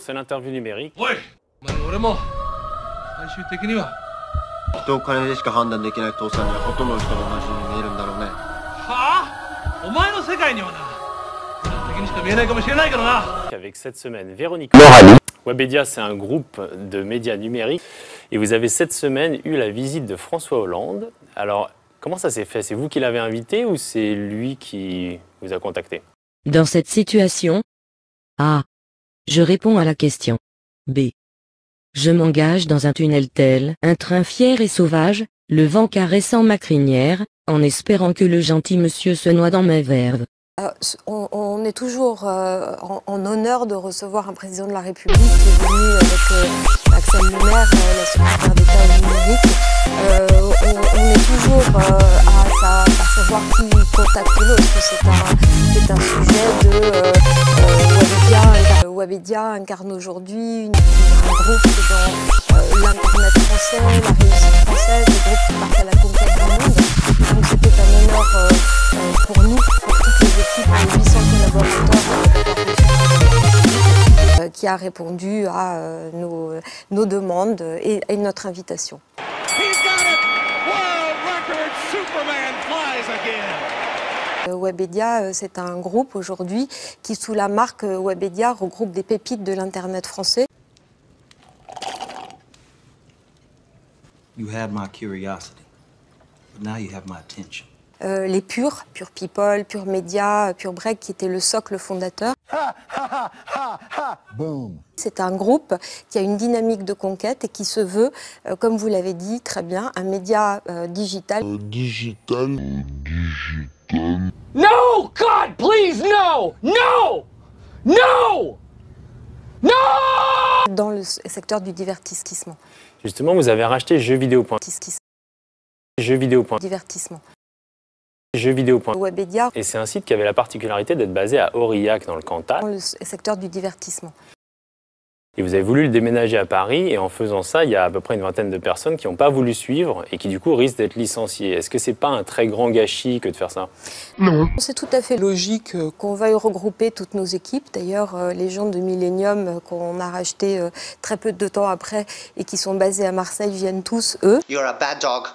c'est l'interview numérique. Oui. Avec cette semaine, Véronique Morali. Webedia, c'est un groupe de médias numériques. Et vous avez cette semaine eu la visite de François Hollande. Alors, comment ça s'est fait? C'est vous qui l'avez invité ou c'est lui qui vous a contacté? Dans cette situation, A. Je réponds à la question. B. Je m'engage dans un tunnel tel un train fier et sauvage, le vent caressant ma crinière, en espérant que le gentil monsieur se noie dans mes verves. On est toujours en honneur de recevoir un président de la République qui est venu avec Axel Lemaire, la secrétaire d'État au numérique. On est toujours à savoir qui contacte l'autre. C'est un sujet de Webedia incarne aujourd'hui un groupe dans l'Internet français, la réussite française, le groupe qui part à la conquête du monde. Donc c'était un honneur pour nous, pour toutes les équipes, les 800 collaborateurs qui a répondu à nos demandes et notre invitation. Webedia, c'est un groupe aujourd'hui qui, sous la marque Webedia, regroupe des pépites de l'Internet français. You had my curiosity, but now you have my attention. Les Pure People, Pure Media, Pure Break, qui était le socle fondateur. C'est un groupe qui a une dynamique de conquête et qui se veut, comme vous l'avez dit très bien, un média digital. No, God, please, no, no, no, no. Dans le secteur du divertissement. Justement, vous avez racheté jeuxvideo.com. Divertissement. Webedia. Et c'est un site qui avait la particularité d'être basé à Aurillac, dans le Cantal. Dans le secteur du divertissement. Et vous avez voulu le déménager à Paris, et en faisant ça, il y a à peu près une vingtaine de personnes qui n'ont pas voulu suivre et qui du coup risquent d'être licenciées. Est-ce que c'est pas un très grand gâchis que de faire ça? Non. C'est tout à fait logique qu'on veuille regrouper toutes nos équipes. D'ailleurs, les gens de Millennium qu'on a racheté très peu de temps après et qui sont basés à Marseille viennent tous, eux. You're a bad dog.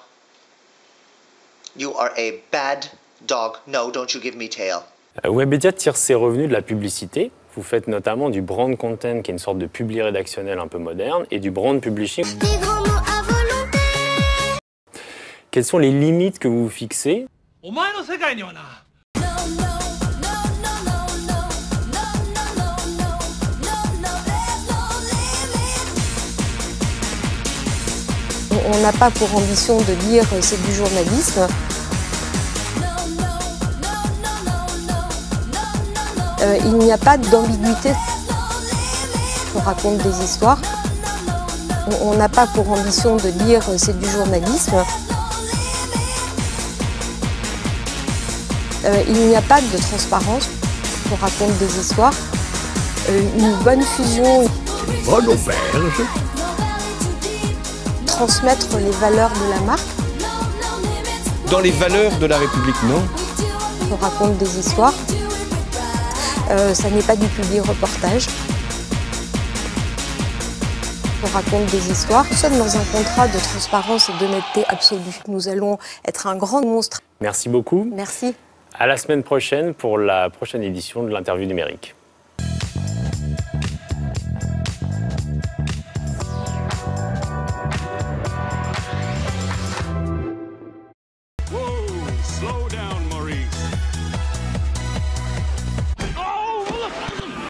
You are a bad dog. No, don't you give me tail. Webedia tire ses revenus de la publicité. Vous faites notamment du brand content, qui est une sorte de publi rédactionnel un peu moderne, et du brand publishing. Quelles sont les limites que vous fixez? On n'a pas pour ambition de dire c'est du journalisme. Il n'y a pas d'ambiguïté. On raconte des histoires. On n'a pas pour ambition de dire c'est du journalisme. Il n'y a pas de transparence. On raconte des histoires. Une bonne fusion. Une bonne auberge. Transmettre les valeurs de la marque. Dans les valeurs de la République, non? On raconte des histoires. Ça n'est pas du publi-reportage. On raconte des histoires. Nous sommes dans un contrat de transparence et d'honnêteté absolue. Nous allons être un grand monstre. Merci beaucoup. Merci. À la semaine prochaine pour la prochaine édition de l'interview numérique.